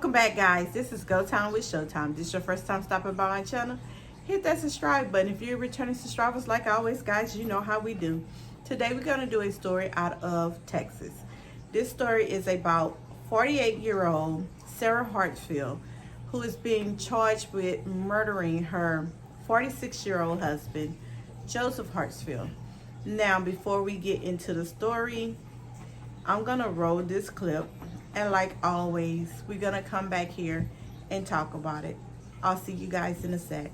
Welcome back, guys. This is Go Time with Showtime. This is your first time stopping by my channel. Hit that subscribe button. If you're returning subscribers, like always, guys, you know how we do. Today we're going to do a story out of Texas. This story is about 48-year-old Sarah Hartsfield, who is being charged with murdering her 46-year-old husband, Joseph Hartsfield. Now, before we get into the story, I'm going to roll this clip. And like always, we're going to come back here and talk about it. I'll see you guys in a sec.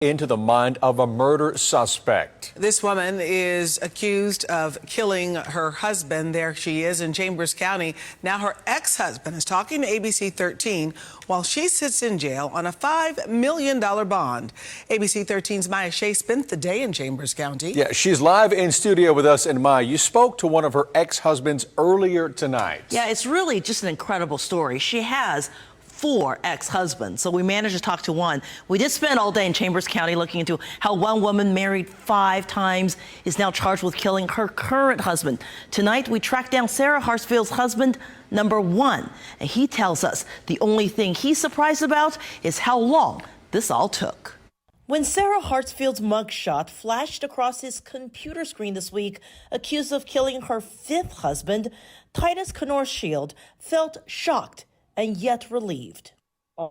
Into the mind of a murder suspect. This woman is accused of killing her husband. There she is in Chambers County. Now her ex-husband is talking to ABC 13 while she sits in jail on a $5 million bond. ABC 13's Maya Shea spent the day in Chambers County. Yeah, she's live in studio with us. And Maya, you spoke to one of her ex-husbands earlier tonight. Yeah, it's really just an incredible story. She has 4 ex-husbands, so we managed to talk to one. We did spend all day in Chambers County looking into how one woman married 5 times is now charged with killing her current husband. Tonight, we tracked down Sarah Hartsfield's husband, number 1, and he tells us the only thing he's surprised about is how long this all took. When Sarah Hartsfield's mugshot flashed across his computer screen this week, accused of killing her 5th husband, Titus Shield felt shocked and yet relieved.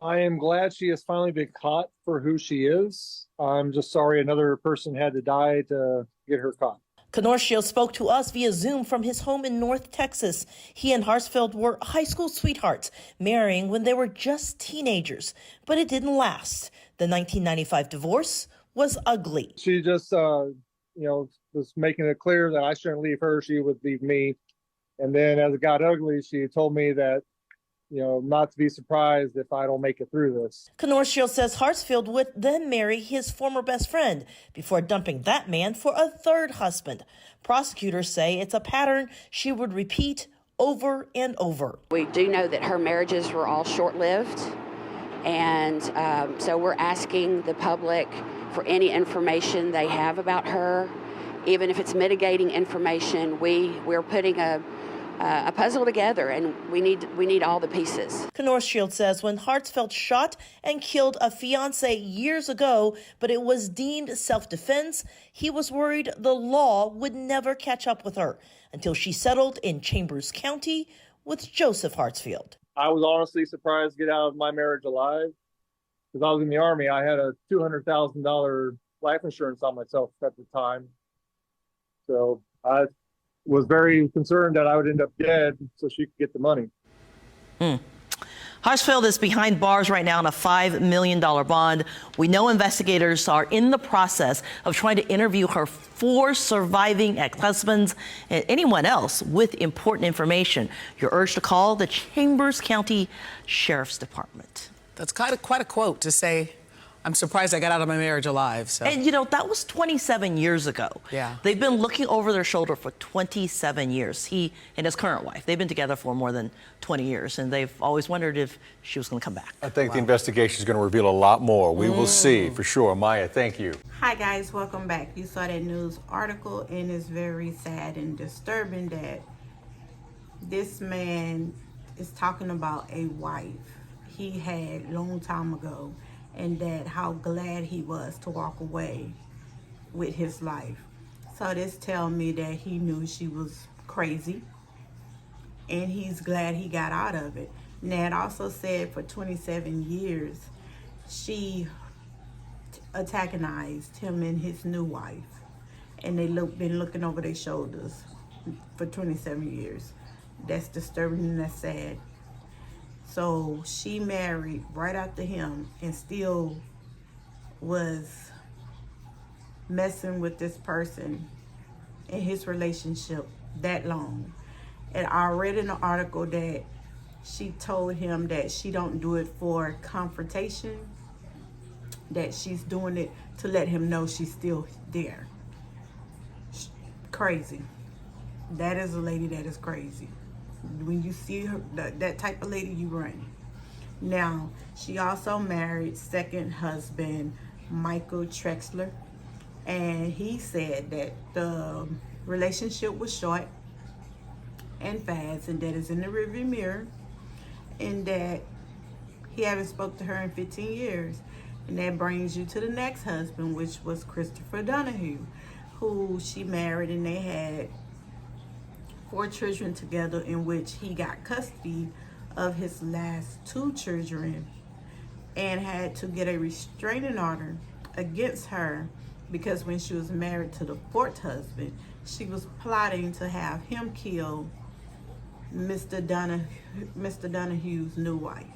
I am glad she has finally been caught for who she is. I'm just sorry another person had to die to get her caught. Shield spoke to us via Zoom from his home in North Texas. He and Hartsfield were high school sweethearts, marrying when they were just teenagers. But it didn't last. The 1995 divorce was ugly. She just, was making it clear that I shouldn't leave her. She would leave me. And then as it got ugly, she told me that not to be surprised if I don't make it through this. Shield says Hartsfield would then marry his former best friend before dumping that man for a 3rd husband. Prosecutors say it's a pattern she would repeat over and over. We do know that her marriages were all short-lived, and so we're asking the public for any information they have about her, even if it's mitigating information. We're putting a puzzle together, and we need all the pieces. Shield says when Hartsfield shot and killed a fiancé years ago, but it was deemed self-defense, he was worried the law would never catch up with her until she settled in Chambers County with Joseph Hartsfield. I was honestly surprised to get out of my marriage alive because I was in the Army. I had a $200,000 life insurance on myself at the time. So I was very concerned that I would end up dead so she could get the money. Hartsfield is behind bars right now on a $5 million bond. We know investigators are in the process of trying to interview her 4 surviving ex-husbands and anyone else with important information. You're urged to call the Chambers County Sheriff's Department. That's quite a quote to say, I'm surprised I got out of my marriage alive. So. And that was 27 years ago. Yeah. They've been looking over their shoulder for 27 years. He and his current wife, they've been together for more than 20 years, and they've always wondered if she was going to come back. I think the investigation is going to reveal a lot more. We will see for sure. Maya, thank you. Hi, guys. Welcome back. You saw that news article, and it's very sad and disturbing that this man is talking about a wife he had long time ago, and that how glad he was to walk away with his life. So this tells me that he knew she was crazy, and he's glad he got out of it. Ned also said for 27 years she antagonized him and his new wife, and they been looking over their shoulders for 27 years. That's disturbing and that's sad. So she married right after him and still was messing with this person in his relationship that long. And I read in the article that she told him that she don't do it for confrontation, that she's doing it to let him know she's still there. Crazy. That is a lady that is crazy. When you see her, that type of lady, you run. Now, she also married 2nd husband Michael Trexler, and he said that the relationship was short and fast, and that is in the rearview mirror. and that he haven't spoke to her in 15 years. And that brings you to the next husband, which was Christopher Donahue, who she married, and they had 4 children together, in which he got custody of his last 2 children and had to get a restraining order against her because when she was married to the 4th husband, she was plotting to have him kill Mr. Donahue's new wife.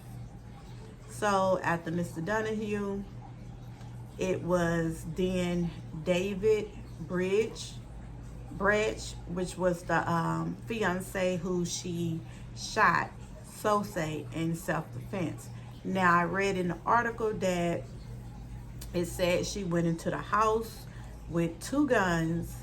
So after Mr. Donahue, it was then David Bridge, which was the fiance who she shot, so say, in self-defense. Now, I read in the article that it said she went into the house with 2 guns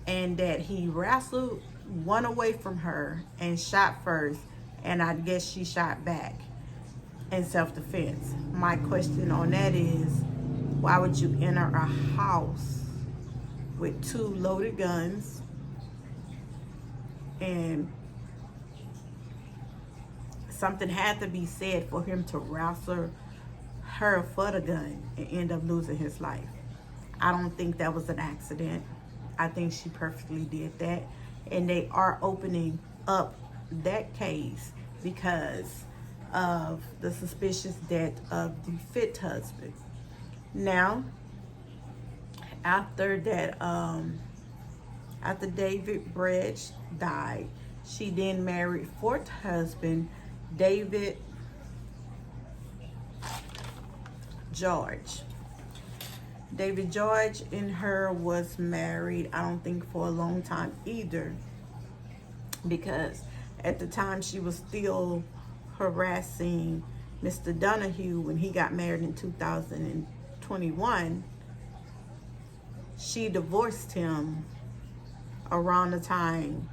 and that he wrestled one away from her and shot first, and I guess she shot back in self-defense. My question on that is, why would you enter a house with 2 loaded guns and something had to be said for him to wrestle her for the gun and end up losing his life? I don't think that was an accident. I think she perfectly did that, and they are opening up that case because of the suspicious death of the 5th husband. Now, after that, after David Bridge died, she then married 4th husband David George. David George and her was married, I don't think for a long time either, because at the time she was still harassing Mr. Donahue when he got married in 2021. She divorced him around the time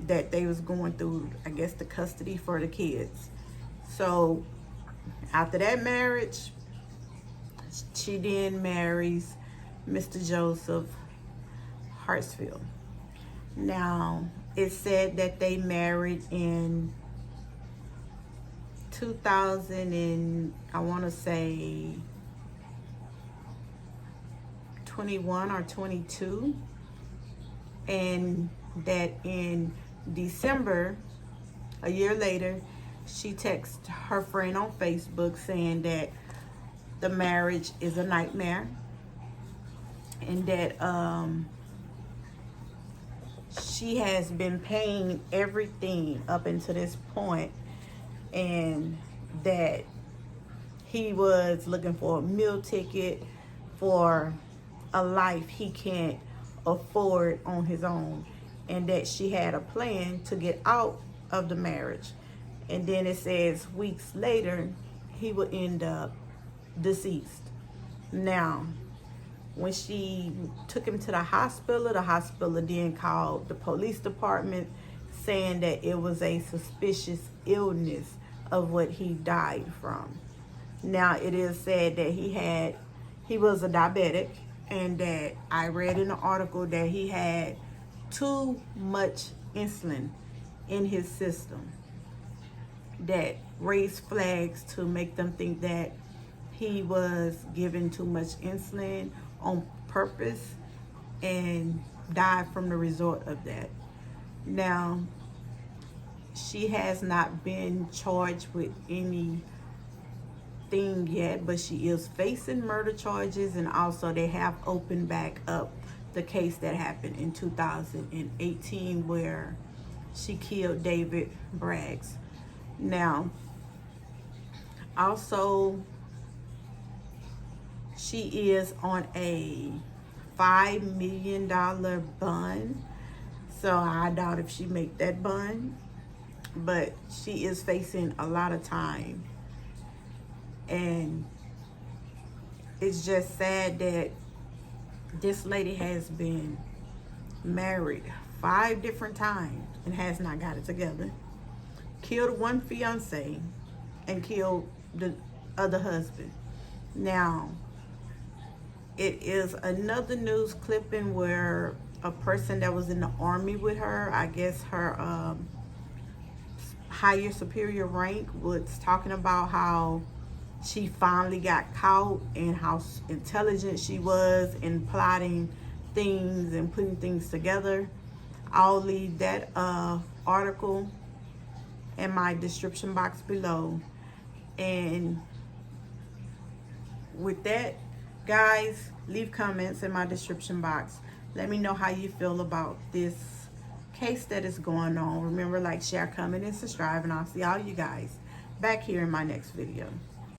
that they was going through, I guess, the custody for the kids. So after that marriage, she then marries Mr. Joseph Hartsfield. Now, it said that they married in 2000 and I want to say 21 or 22, and that in December, a year later, she texted her friend on Facebook saying that the marriage is a nightmare and that she has been paying everything up until this point, and that he was looking for a meal ticket for a life he can't afford on his own, and that she had a plan to get out of the marriage. And then it says weeks later he would end up deceased. Now, when she took him to the hospital then called the police department saying that it was a suspicious illness of what he died from. Now, it is said that he was a diabetic, and that I read in the article that he had too much insulin in his system that raised flags to make them think that he was given too much insulin on purpose and died from the result of that. Now, she has not been charged with anything yet, but she is facing murder charges, and also they have opened back up the case that happened in 2018 where she killed David Braggs. Now, also, she is on a $5 million bond, so I doubt if she make that bond, but she is facing a lot of time. And it's just sad that this lady has been married 5 different times and has not got it together. Killed one fiance and killed the other husband. Now, it is another news clipping where a person that was in the army with her, I guess her higher superior rank was talking about how she finally got caught and how intelligent she was in plotting things and putting things together. I'll leave that article in my description box below. And with that, guys, leave comments in my description box. Let me know how you feel about this case that is going on. Remember, like, share, comment, and subscribe, and I'll see all you guys back here in my next video.